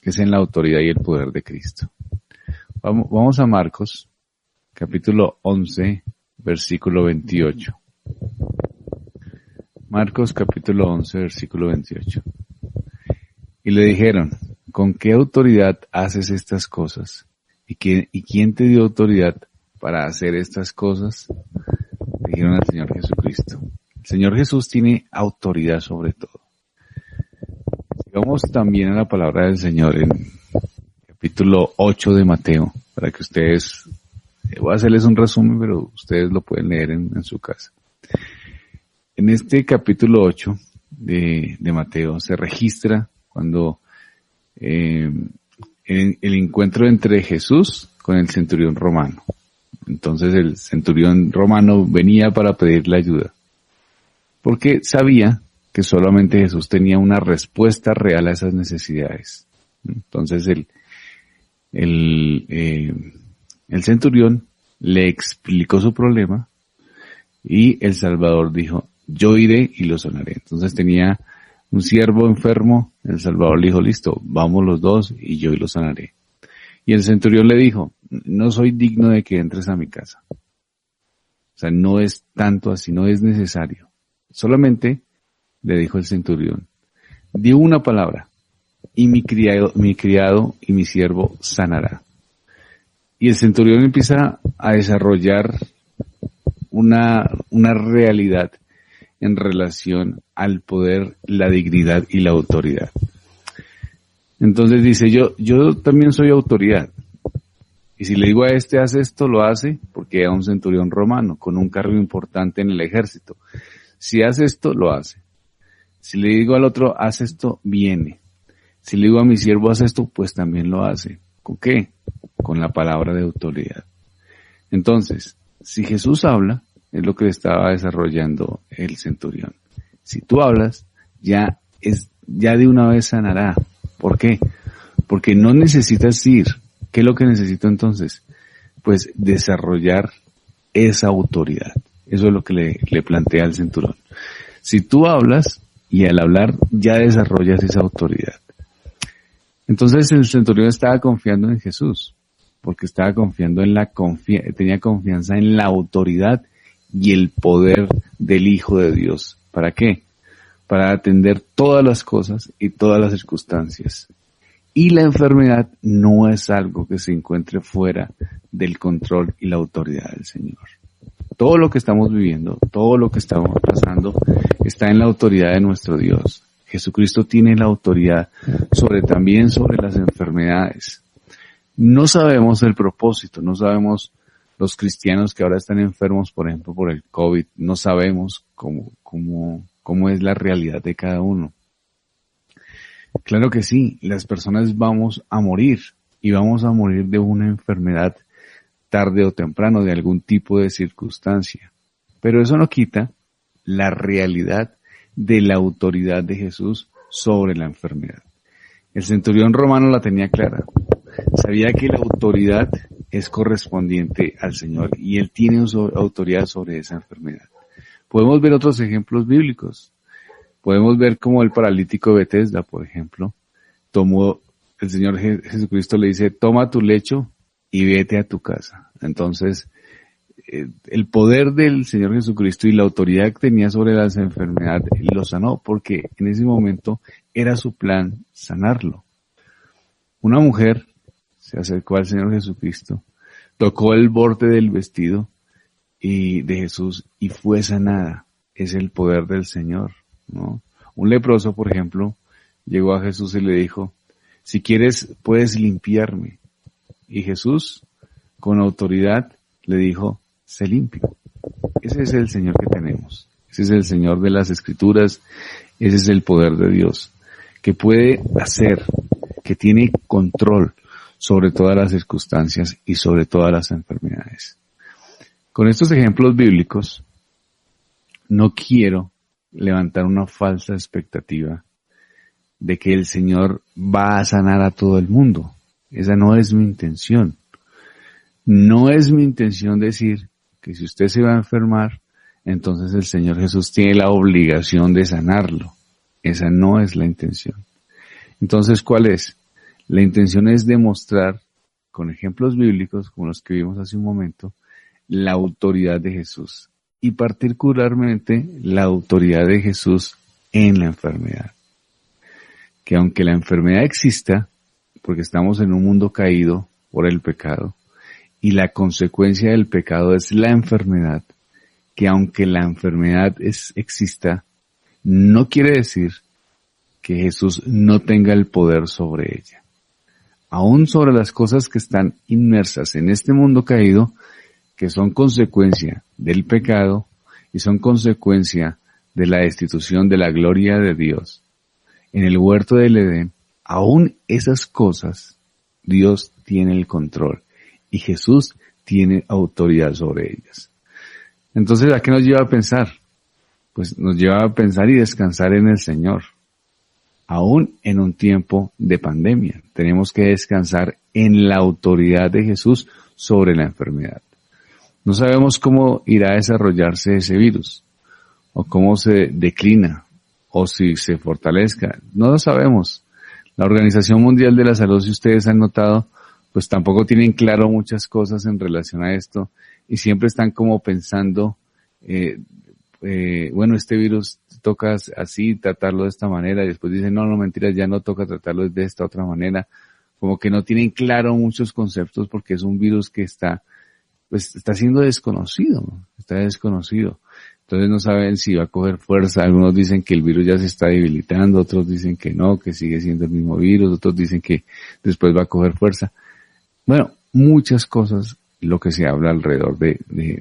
es en la autoridad y el poder de Cristo. Vamos a Marcos, capítulo 11, versículo 28. Marcos, capítulo 11, versículo 28. Y le dijeron, ¿con qué autoridad haces estas cosas? ¿Y quién te dio autoridad para hacer estas cosas? Dijeron al Señor Jesucristo. El Señor Jesús tiene autoridad sobre todo. Vamos también a la palabra del Señor en capítulo 8 de Mateo, para que ustedes, voy a hacerles un resumen, pero ustedes lo pueden leer en su casa. En este capítulo 8 de Mateo se registra cuando el encuentro entre Jesús con el centurión romano. Entonces el centurión romano venía para pedirle ayuda, porque sabía que solamente Jesús tenía una respuesta real a esas necesidades. Entonces el centurión le explicó su problema y el Salvador dijo, yo iré y lo sanaré. Entonces tenía un siervo enfermo, el Salvador le dijo, listo, vamos los dos y yo lo sanaré. Y el centurión le dijo, no soy digno de que entres a mi casa. O sea, no es tanto así, no es necesario. Solamente, le dijo el centurión, di una palabra y mi criado y mi siervo sanará. Y el centurión empieza a desarrollar una realidad en relación al poder, la dignidad y la autoridad. Entonces dice, yo también soy autoridad. Y si le digo a este, haz esto, lo hace, porque era un centurión romano, con un cargo importante en el ejército. Si hace esto, lo hace. Si le digo al otro, haz esto, viene. Si le digo a mi siervo, haz esto, pues también lo hace. ¿Con qué? Con la palabra de autoridad. Entonces, si Jesús habla, es lo que estaba desarrollando el centurión. Si tú hablas, ya de una vez sanará. ¿Por qué? Porque no necesitas ir. ¿Qué es lo que necesito entonces? Pues desarrollar esa autoridad. Eso es lo que le plantea al centurión. Si tú hablas, y al hablar ya desarrollas esa autoridad. Entonces el centurión estaba confiando en Jesús, porque estaba confiando en tenía confianza en la autoridad y el poder del Hijo de Dios. ¿Para qué? Para atender todas las cosas y todas las circunstancias. Y la enfermedad no es algo que se encuentre fuera del control y la autoridad del Señor. Todo lo que estamos viviendo, todo lo que estamos pasando, está en la autoridad de nuestro Dios. Jesucristo tiene la autoridad también sobre las enfermedades. No sabemos el propósito, no sabemos los cristianos que ahora están enfermos, por ejemplo, por el COVID, no sabemos cómo es la realidad de cada uno. Claro que sí, las personas vamos a morir y vamos a morir de una enfermedad tarde o temprano, de algún tipo de circunstancia. Pero eso no quita la realidad de la autoridad de Jesús sobre la enfermedad. El centurión romano la tenía clara. Sabía que la autoridad es correspondiente al Señor y Él tiene autoridad sobre esa enfermedad. Podemos ver otros ejemplos bíblicos. Podemos ver como el paralítico de Betesda, por ejemplo, el Señor Jesucristo le dice, toma tu lecho y vete a tu casa. Entonces, el poder del Señor Jesucristo y la autoridad que tenía sobre las enfermedades lo sanó, porque en ese momento era su plan sanarlo. Una mujer se acercó al Señor Jesucristo, tocó el borde del vestido de Jesús y fue sanada. Es el poder del Señor, ¿no? Un leproso, por ejemplo, llegó a Jesús y le dijo, si quieres, puedes limpiarme. Y Jesús, con autoridad, le dijo, sé limpio. Ese es el Señor que tenemos. Ese es el Señor de las Escrituras. Ese es el poder de Dios, que puede hacer, que tiene control sobre todas las circunstancias y sobre todas las enfermedades. Con estos ejemplos bíblicos, no quiero levantar una falsa expectativa de que el Señor va a sanar a todo el mundo. Esa no es mi intención. No es mi intención decir que si usted se va a enfermar, entonces el Señor Jesús tiene la obligación de sanarlo. Esa no es la intención. Entonces, ¿cuál es? La intención es demostrar, con ejemplos bíblicos, como los que vimos hace un momento, la autoridad de Jesús. Y particularmente la autoridad de Jesús en la enfermedad. Que aunque la enfermedad exista, porque estamos en un mundo caído por el pecado, y la consecuencia del pecado es la enfermedad, que aunque la enfermedad exista, no quiere decir que Jesús no tenga el poder sobre ella. Aún sobre las cosas que están inmersas en este mundo caído, que son consecuencia del pecado y son consecuencia de la destitución de la gloria de Dios. En el huerto del Edén, aún esas cosas, Dios tiene el control y Jesús tiene autoridad sobre ellas. Entonces, ¿a qué nos lleva a pensar? Pues nos lleva a pensar y descansar en el Señor. Aún en un tiempo de pandemia, tenemos que descansar en la autoridad de Jesús sobre la enfermedad. No sabemos cómo irá a desarrollarse ese virus, o cómo se declina, o si se fortalezca. No lo sabemos. La Organización Mundial de la Salud, si ustedes han notado, pues tampoco tienen claro muchas cosas en relación a esto, y siempre están como pensando, bueno, este virus toca así, tratarlo de esta manera, y después dicen, no, mentiras, ya no toca tratarlo de esta otra manera. Como que no tienen claro muchos conceptos porque es un virus que está siendo desconocido, está desconocido. Entonces no saben si va a coger fuerza. Algunos dicen que el virus ya se está debilitando, otros dicen que no, que sigue siendo el mismo virus, otros dicen que después va a coger fuerza. Bueno, muchas cosas lo que se habla alrededor de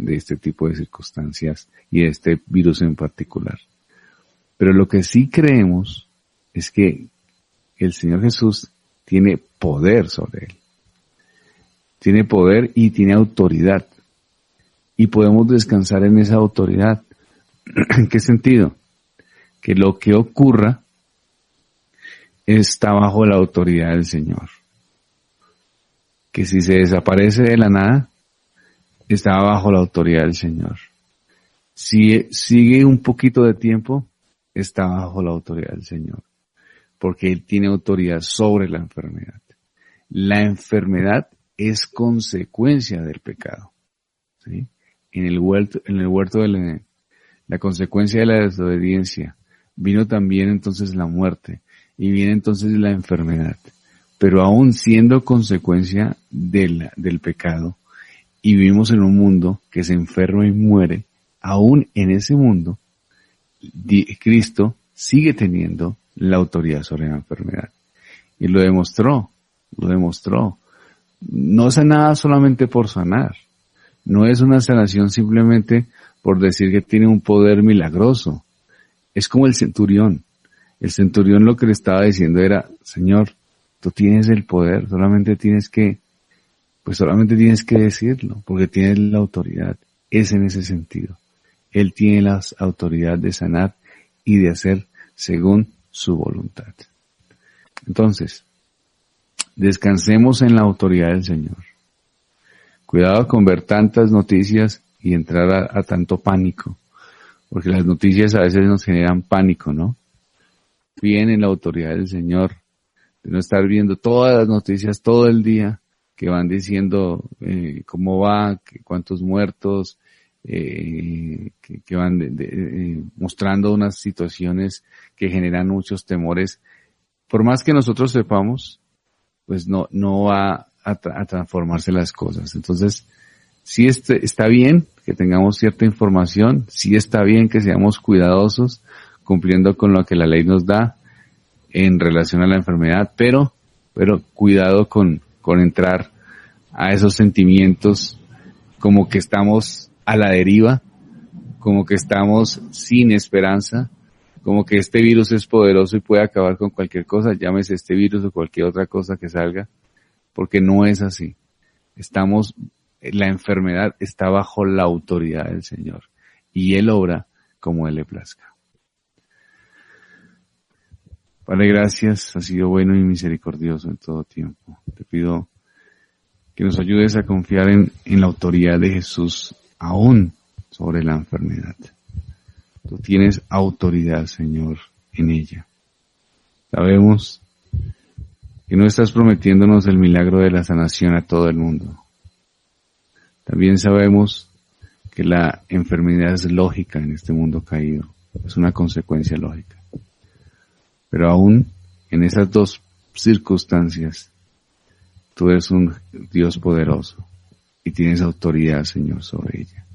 este tipo de circunstancias y de este virus en particular. Pero lo que sí creemos es que el Señor Jesús tiene poder sobre él. Tiene poder y tiene autoridad. Y podemos descansar en esa autoridad. ¿En qué sentido? Que lo que ocurra está bajo la autoridad del Señor. Que si se desaparece de la nada, está bajo la autoridad del Señor. Si sigue un poquito de tiempo, está bajo la autoridad del Señor. Porque Él tiene autoridad sobre la enfermedad. La enfermedad es consecuencia del pecado. ¿Sí? En el huerto del Edén, la consecuencia de la desobediencia, vino también entonces la muerte, y viene entonces la enfermedad. Pero aún siendo consecuencia del pecado, y vivimos en un mundo que se enferma y muere, aún en ese mundo, Cristo sigue teniendo la autoridad sobre la enfermedad. Y lo demostró. No sanaba solamente por sanar. No es una sanación simplemente por decir que tiene un poder milagroso. Es como el centurión. El centurión lo que le estaba diciendo era, Señor, tú tienes el poder, solamente tienes que decirlo, porque tienes la autoridad. Es en ese sentido. Él tiene la autoridad de sanar y de hacer según su voluntad. Entonces, descansemos en la autoridad del Señor. Cuidado con ver tantas noticias y entrar a tanto pánico, porque las noticias a veces nos generan pánico, ¿no? Confíen en la autoridad del Señor, de no estar viendo todas las noticias todo el día que van diciendo cómo va, cuántos muertos, que van mostrando unas situaciones que generan muchos temores. Por más que nosotros sepamos, pues no va a transformarse las cosas. Entonces, sí está bien que tengamos cierta información, sí está bien que seamos cuidadosos, cumpliendo con lo que la ley nos da en relación a la enfermedad, pero cuidado con entrar a esos sentimientos como que estamos a la deriva, como que estamos sin esperanza, como que este virus es poderoso y puede acabar con cualquier cosa, llámese este virus o cualquier otra cosa que salga, porque no es así. La enfermedad está bajo la autoridad del Señor y Él obra como Él le plazca. Padre, gracias, has sido bueno y misericordioso en todo tiempo. Te pido que nos ayudes a confiar en la autoridad de Jesús aún sobre la enfermedad. Tú tienes autoridad, Señor, en ella. Sabemos que no estás prometiéndonos el milagro de la sanación a todo el mundo. También sabemos que la enfermedad es lógica en este mundo caído, es una consecuencia lógica. Pero aún en esas dos circunstancias, tú eres un Dios poderoso y tienes autoridad, Señor, sobre ella.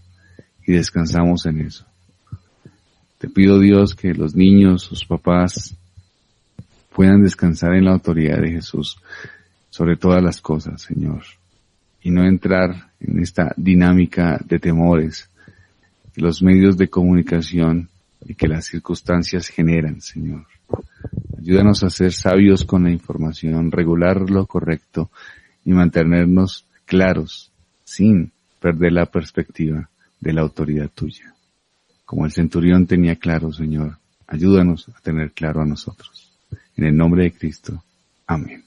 Y descansamos en eso. Te pido, Dios, que los niños, sus papás, puedan descansar en la autoridad de Jesús sobre todas las cosas, Señor, y no entrar en esta dinámica de temores que los medios de comunicación y que las circunstancias generan, Señor. Ayúdanos a ser sabios con la información, regular lo correcto y mantenernos claros sin perder la perspectiva de la autoridad tuya. Como el centurión tenía claro, Señor, ayúdanos a tener claro a nosotros. En el nombre de Cristo. Amén.